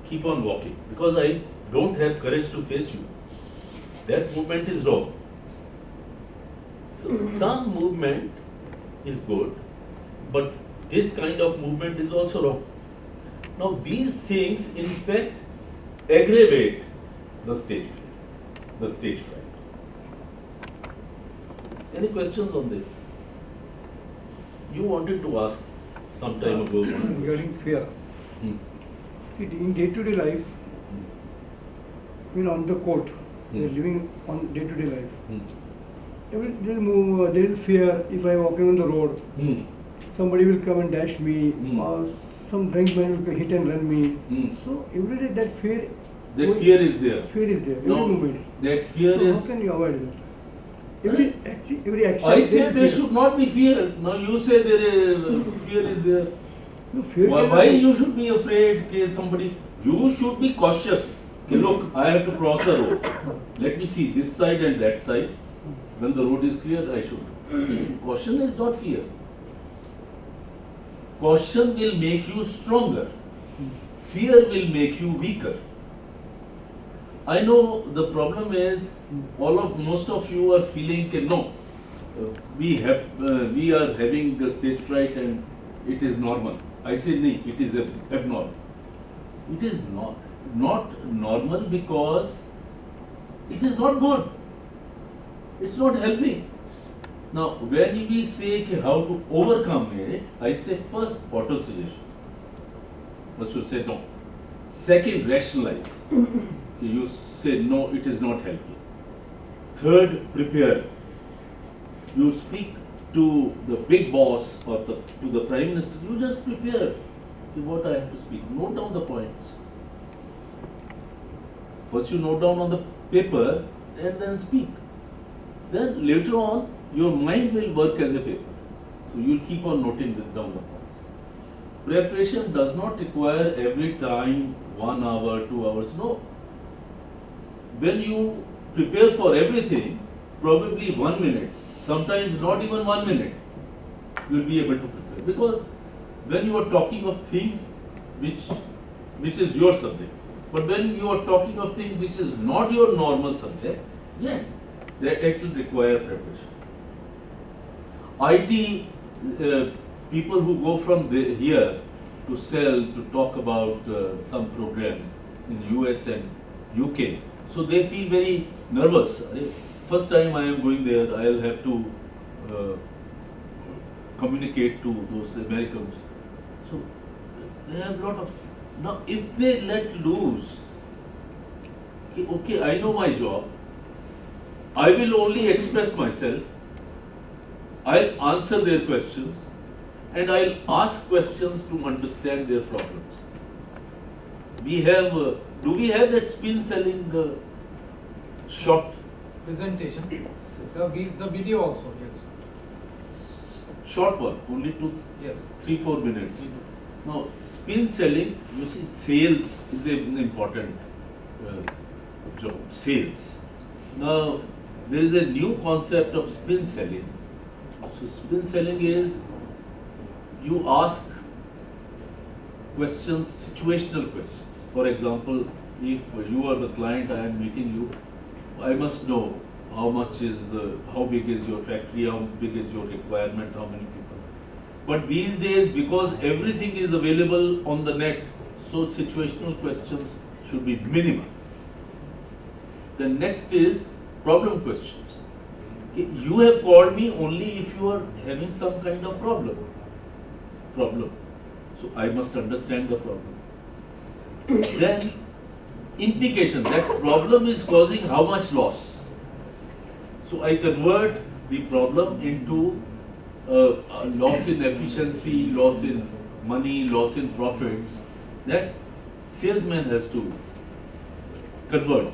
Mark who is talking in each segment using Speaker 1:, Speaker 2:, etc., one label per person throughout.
Speaker 1: keep on walking because I don't have courage to face you. That movement is wrong. So some movement is good, but this kind of movement is also wrong. Now these things in fact aggravate the stage fright. Any questions on this? You wanted to ask some time ago.
Speaker 2: Regarding fear. See, in day-to-day life, on the court, we are living on day-to-day life. There is fear. If I walk on the road, somebody will come and dash me, or some drunk man will hit and run me. So every day that fear.
Speaker 1: That fear is there.
Speaker 2: Fear is there. Every
Speaker 1: No,
Speaker 2: moment.
Speaker 1: that fear
Speaker 2: so
Speaker 1: is.
Speaker 2: How can you avoid it? Every action.
Speaker 1: I say there should not be fear. Now you say fear is there.
Speaker 2: No, fear
Speaker 1: Why you should be afraid? Somebody, you should be cautious. Look, I have to cross the road. Let me see this side and that side. When the road is clear, I should. Caution is not fear. Caution will make you stronger. Fear will make you weaker. I know the problem is most of you are feeling no, we are having a stage fright and it is normal. I say no, it is abnormal. It is not normal because it is not good. It's not helping. Now, when we say how to overcome it, I'd say first auto-suggestion. First you say no. Second, rationalize. You say no, it is not helping. Third, prepare. You speak to the big boss or to the Prime Minister, you just prepare what I have to speak. Note down the points. First you note down on the paper and then speak. Then later on, your mind will work as a paper. So you will keep on noting down the points. Preparation does not require every time 1 hour, 2 hours. No. When you prepare for everything, probably 1 minute, sometimes not even 1 minute, you will be able to prepare. Because when you are talking of things which is your subject, but when you are talking of things which is not your normal subject, yes, that will require preparation. IT people who go from here to sell, to talk about some programs in US and UK, so they feel very nervous. First time I am going there, I'll have to communicate to those Americans. So they have a lot of. Now, if they let loose, okay, I know my job. I will only express myself. I'll answer their questions, and I'll ask questions to understand their problems. We have. Do we have that spin selling short
Speaker 3: presentation? The video also, yes.
Speaker 1: Short one, only 3-4 minutes. Now, spin selling, you see, sales is an important job. Sales. Now, there is a new concept of spin selling. So, spin selling is you ask questions, situational questions. For example, if you are the client, I am meeting you, I must know how big is your factory, how big is your requirement, how many people. But these days, because everything is available on the net, so situational questions should be minimal. The next is problem questions. Okay, you have called me only if you are having some kind of problem. So I must understand the problem. Then implication, that problem is causing how much loss. So I convert the problem into loss in efficiency, loss in money, loss in profits, that salesman has to convert.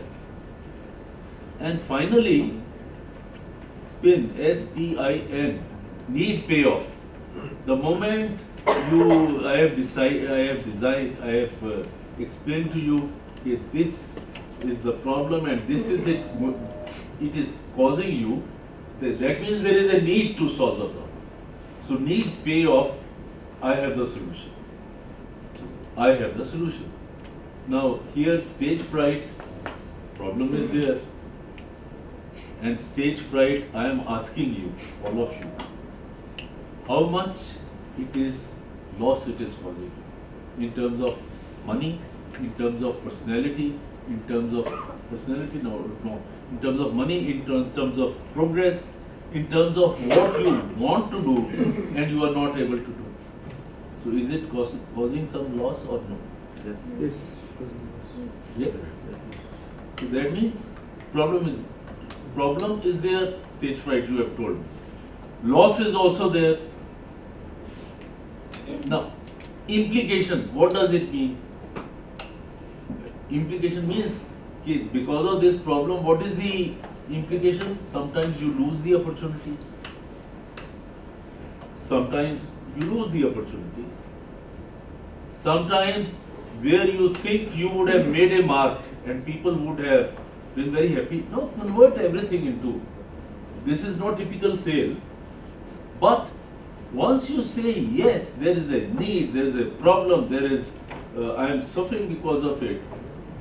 Speaker 1: And finally, spin, S-P-I-N, need payoff. The moment I have explained to you that this is the problem and this is it is causing you, that means there is a need to solve the problem. So need payoff, I have the solution. Now here stage fright, problem is there. And stage fright, I am asking you, all of you, how much it is loss it is causing in terms of money, in terms of personality, in terms of personality, no, in terms of money, in terms of progress, in terms of what you want to do and you are not able to do. So is it causing some loss or no?
Speaker 4: Yes.
Speaker 2: Yes.
Speaker 1: Yeah. So that means problem is there, stage fright you have told me. Loss is also there. Now, implication, what does it mean? Implication means because of this problem, what is the implication? Sometimes you lose the opportunities. Sometimes you lose the opportunities. Sometimes where you think you would have made a mark and people would have been very happy. No, convert everything into. This is not typical sales. But once you say, yes, there is a need, there is a problem, there is, I am suffering because of it,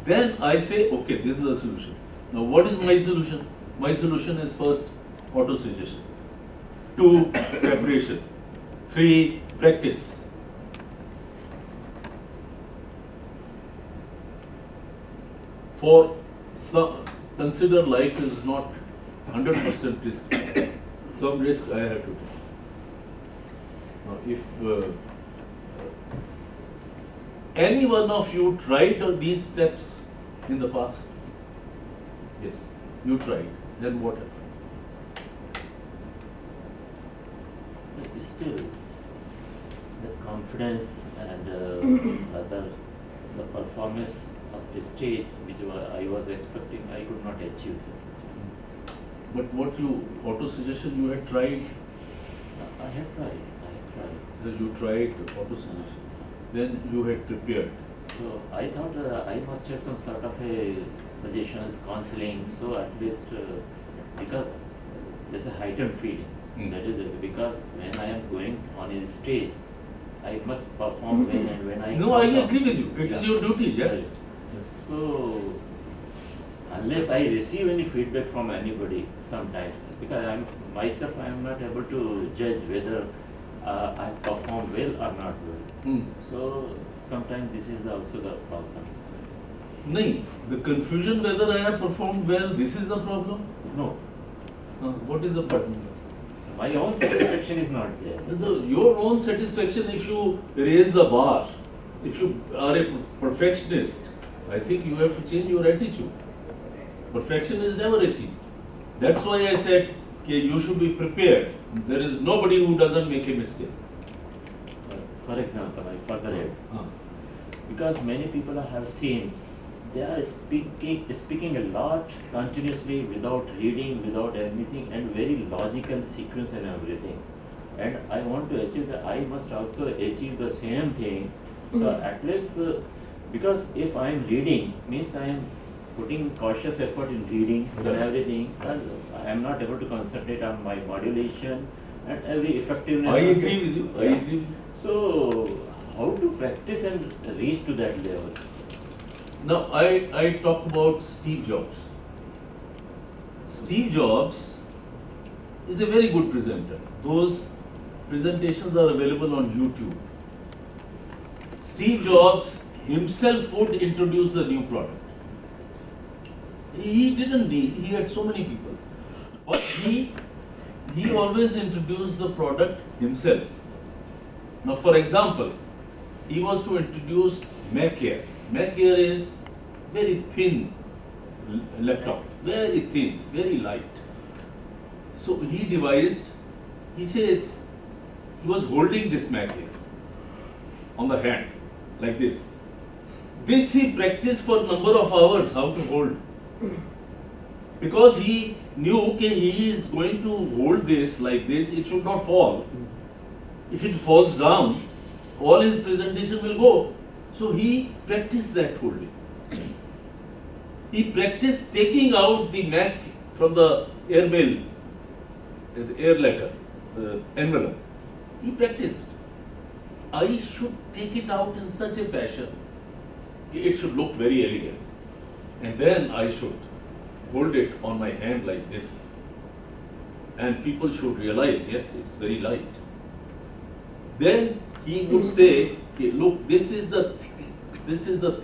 Speaker 1: then I say, okay, this is a solution. Now, what is my solution? My solution is first, auto-suggestion. 2, preparation. 3, practice. For some, consider life is not 100% risk. Some risk I have to take. Now, if any one of you tried these steps in the past, yes, you tried, then what happened?
Speaker 4: But still, the confidence and the performance of the stage which I was expecting, I could not achieve.
Speaker 1: But what you, auto-suggestion you had tried,
Speaker 4: I have tried.
Speaker 1: you tried auto-suggestion, then you had prepared.
Speaker 4: So I thought I must have some sort of a suggestions, counseling, so at least because there's a heightened feeling. That is because when I am going on a stage, I must perform well, and when I
Speaker 1: No, I agree with you. It is your duty, yes.
Speaker 4: So unless I receive any feedback from anybody, sometimes because I am not able to judge whether I perform well or not well. So sometimes this is also the problem.
Speaker 1: No, the confusion whether I have performed well, this is the problem.
Speaker 4: No,
Speaker 1: What is the problem?
Speaker 4: my own satisfaction is not there.
Speaker 1: Your own satisfaction, if you raise the bar, if you are a perfectionist, I think you have to change your attitude. Perfection is never achieved. That's why I said okay, you should be prepared. There is nobody who doesn't make a mistake.
Speaker 4: For example, I further add, because many people I have seen, they are speaking a lot continuously without reading, without anything, and very logical sequence and everything. And I want to achieve that, I must also achieve the same thing. So at least, because if I am reading, means I am putting cautious effort in reading and everything, and I am not able to concentrate on my modulation and every effectiveness.
Speaker 1: I agree with you. I agree with you.
Speaker 4: So how to practice and reach to that level?
Speaker 1: Now, I talk about Steve Jobs. Steve Jobs is a very good presenter. Those presentations are available on YouTube. Steve Jobs himself would introduce the new product. He didn't need, he had so many people. But he always introduced the product himself. Now, for example, he was to introduce Mac Air. Mac Air is very thin laptop, very thin, very light. So he devised, he says, he was holding this Mac Air on the hand, like this. This he practiced for a number of hours, how to hold. Because he knew, okay, he is going to hold this like this, it should not fall. If it falls down, all his presentation will go. So he practiced that holding. He practiced taking out the Mac from the airmail, the air letter, envelope. He practiced. I should take it out in such a fashion it should look very elegant. And then I should hold it on my hand like this. And people should realize, yes, it's very light. Then he would say, okay, look, this is the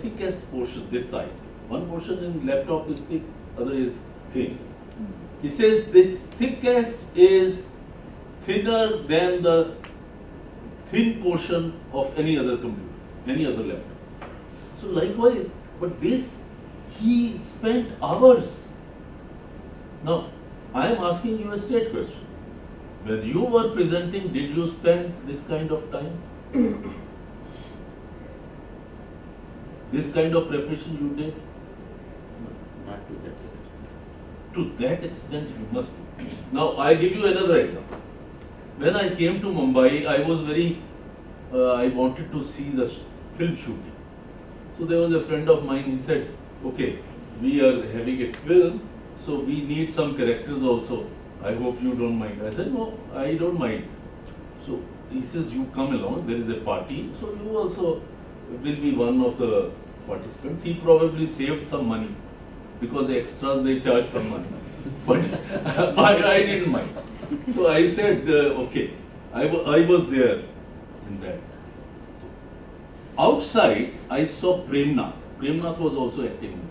Speaker 1: thickest portion, this side. One portion in laptop is thick, other is thin. He says this thickest is thinner than the thin portion of any other computer, any other laptop. So likewise, but this, he spent hours. Now, I am asking you a straight question. When you were presenting, did you spend this kind of time? This kind of preparation you did?
Speaker 4: Not to that extent.
Speaker 1: To that extent you must do. Now I give you another example. When I came to Mumbai, I was I wanted to see the film shooting. So there was a friend of mine, he said, okay, we are having a film, so we need some characters also. I hope you don't mind. I said, no, I don't mind. So he says, you come along, there is a party, so you also will be one of the participants. He probably saved some money because extras they charge some money. But I didn't mind. So I said, okay, I was there in that. Outside, I saw Premnath. Premnath was also acting in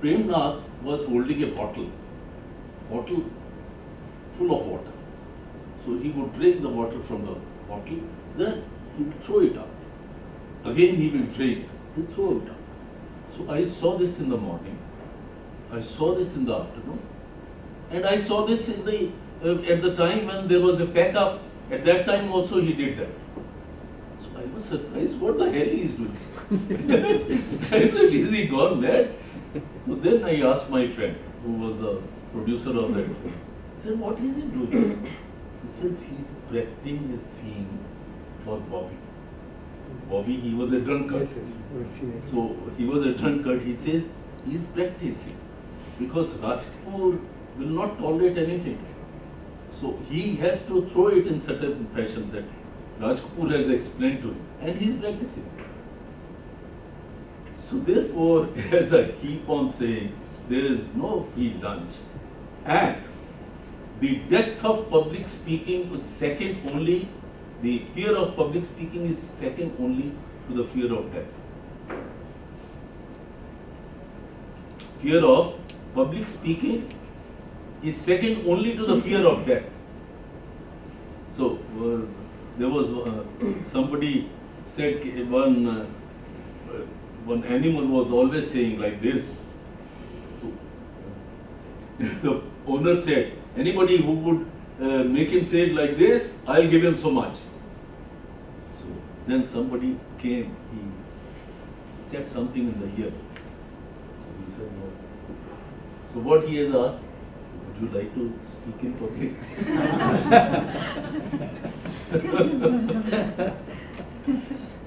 Speaker 1: that. Premnath was holding a bottle full of water. So he would drink the water from the bottle, then he would throw it out. Again he will drink, he throw it out. So I saw this in the morning, I saw this in the afternoon, and I saw this in the at the time when there was a pack-up. At that time also he did that. So I was surprised, what the hell he is doing? I said, is he gone mad? So then I asked my friend, who was the producer of that film, I said, what is he doing? He says he's practicing his scene for Bobby. Bobby, he was a drunkard. So he was a drunkard. He says he's practicing because Raj Kapoor will not tolerate anything. So he has to throw it in such a fashion that Raj Kapoor has explained to him, and he's practicing. So therefore, as I keep on saying, there is no free lunch, and the depth of public speaking is second only, the fear of public speaking is second only to the fear of death. Fear of public speaking is second only to the fear of death. So, there was somebody said one animal was always saying like this. The owner said, anybody who would make him say it like this, I'll give him so much. So then somebody came, he said something in the ear. So he said, no. So what he has asked, would you like to speak in public?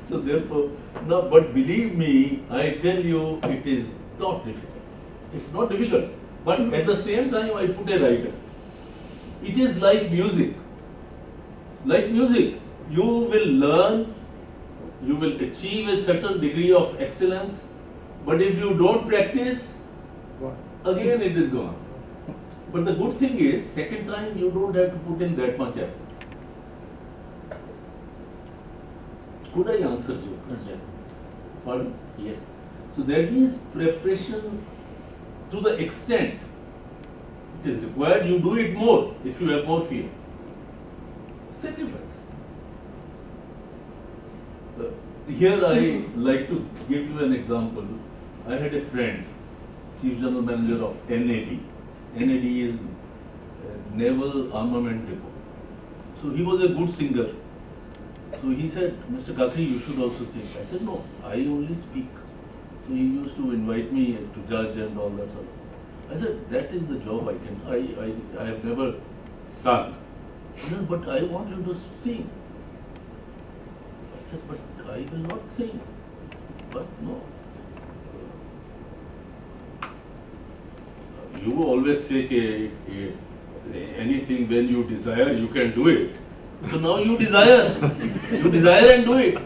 Speaker 1: So therefore, no, but believe me, I tell you, it is not difficult. It's not difficult. But at the same time, I put a rider. It is like music. Like music, you will learn, you will achieve a certain degree of excellence, but if you don't practice, again it is gone. But the good thing is, second time you don't have to put in that much effort. Could I answer you?
Speaker 4: Yes.
Speaker 1: Pardon?
Speaker 4: Yes.
Speaker 1: So that means preparation to the extent it is required, you do it more if you have more fear. Sacrifice. Here I like to give you an example. I had a friend, Chief General Manager of NAD. NAD is Naval Armament Depot. So he was a good singer. So he said, Mr. Kakri, you should also sing. I said, no, I only speak. So he used to invite me to judge and all that sort of. I said, that is the job I can. I have never sung. He said, but I want you to sing. I said, but I will not sing. But no. You always say anything when you desire, you can do it. So now you desire. You desire and do it.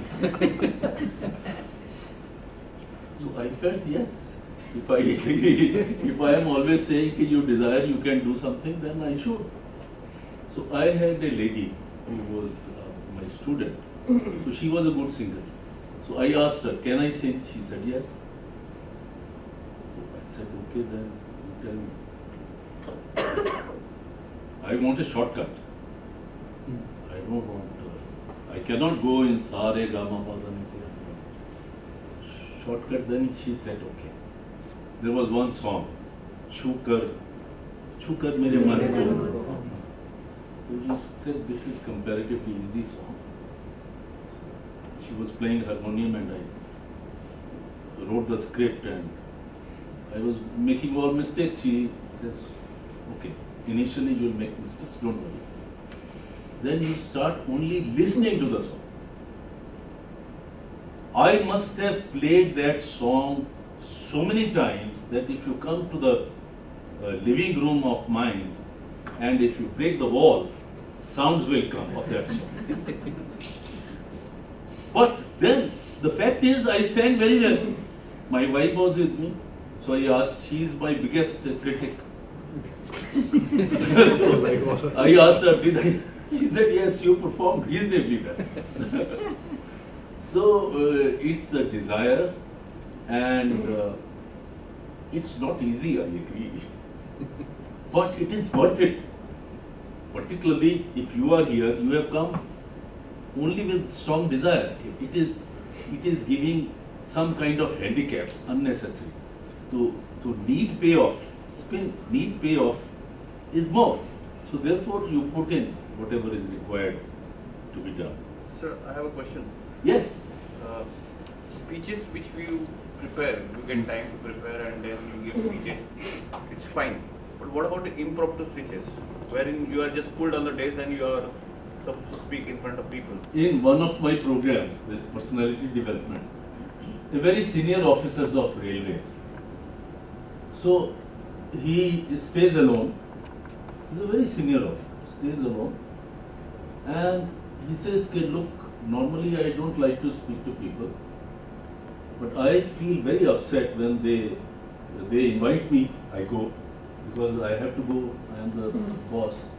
Speaker 1: So I felt yes. If I if I am always saying that you desire you can do something, then I should. So I had a lady who was my student. So she was a good singer. So I asked her, can I sing? She said yes. So I said, okay, then you tell me. I want a shortcut. I don't want, I cannot go in sa re ga ma pa dha ni sa. Shortcut. Then she said, okay. There was one song, Shukar mere man ko. So she said, this is comparatively easy song. So she was playing harmonium and I wrote the script and I was making all mistakes. She says, okay, initially you will make mistakes, don't worry. Then you start only listening to the song. I must have played that song so many times that if you come to the living room of mine and if you break the wall, sounds will come of that song. But then the fact is I sang very well. My wife was with me, so I asked, she is my biggest critic. So I asked her, did I? She said, yes, you performed reasonably well. So it's a desire and it's not easy, I agree. But it is worth it. Particularly if you are here, you have come only with strong desire. It is giving some kind of handicaps, unnecessary. To need payoff, need payoff is more. So therefore you put in whatever is required to be done.
Speaker 5: Sir, I have a question.
Speaker 1: Yes.
Speaker 5: Speeches which you prepare, you get time to prepare and then you give speeches, it's fine. But what about the impromptu speeches, wherein you are just pulled on the days and you are supposed to speak in front of people?
Speaker 1: In one of my programs, this personality development, a very senior officers of railways. So he stays alone. He's a very senior officer, stays alone, and he says, okay, look, normally I don't like to speak to people, but I feel very upset when they invite me, I go, because I have to go, I am the boss.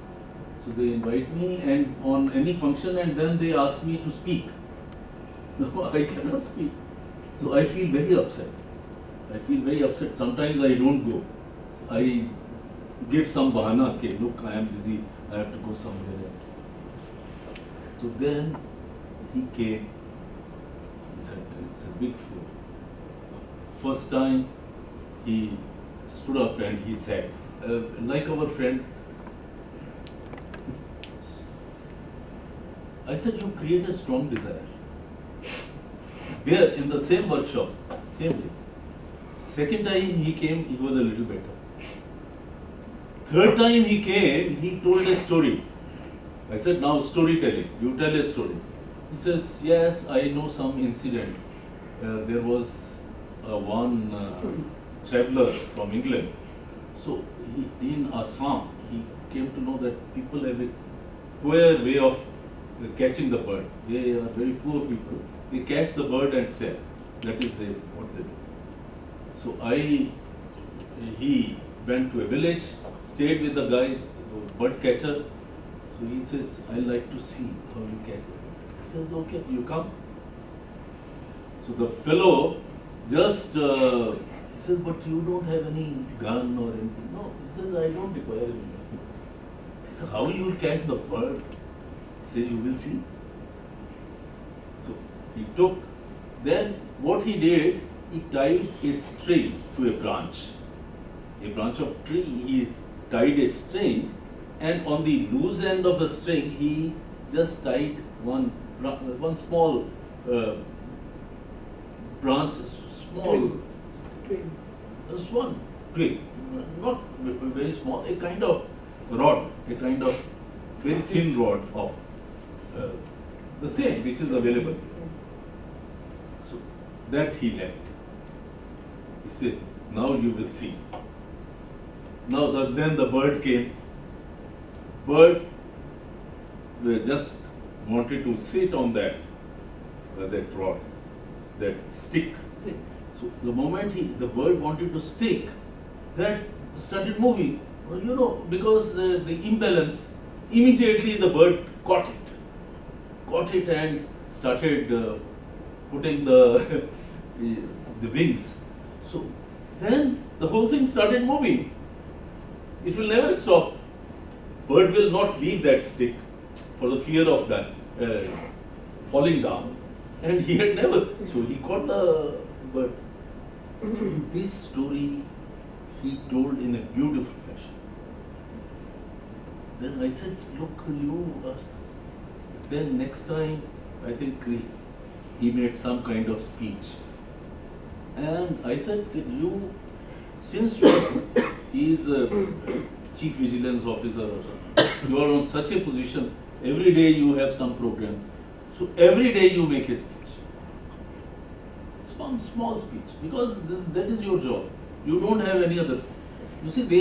Speaker 1: So they invite me and on any function and then they ask me to speak. No, I cannot speak. So I feel very upset. I feel very upset. Sometimes I don't go. I give some bahana, okay, look, I am busy, I have to go somewhere else. So then he came, he said, it's a big floor. First time he stood up and he said, like our friend, I said, you create a strong desire. There in the same workshop, same day. Second time he came, he was a little better. Third time he came, he told a story. I said, now storytelling, you tell a story. He says, yes, I know some incident. There was one traveler from England. So in Assam, he came to know that people have a poor way of catching the bird. They are very poor people. They catch the bird and sell. That is what they do. So he went to a village, stayed with the guy, the bird catcher. So he says, I like to see how you catch the bird. He says, okay, you come. So the fellow just, he says, but you don't have any gun or anything. No, he says, I don't require any gun. He says, how you will catch the bird? He says, you will see. So he took, then what he did, he tied a string to a branch of tree, he tied a string, and on the loose end of the string, he just tied one small branch, just one twig, not very small, a kind of rod, a kind of very thin rod of the same which is available. So that he left. He said, now you will see. Now then the bird came. Bird just wanted to sit on that rod, that stick. So the moment the bird wanted to stick, that started moving. Well, you know, because the imbalance, immediately the bird caught it and started putting the the wings. So then the whole thing started moving. It will never stop. Bird will not leave that stick for the fear of that falling down. And he had never. So he caught the bird. This story he told in a beautiful fashion. Then I said, look, then next time, I think he made some kind of speech. And I said, since he is a chief vigilance officer or something, you are on such a position, every day you have some programs. So every day you make a speech. Some small speech, because that is your job. You don't have any other. You see, they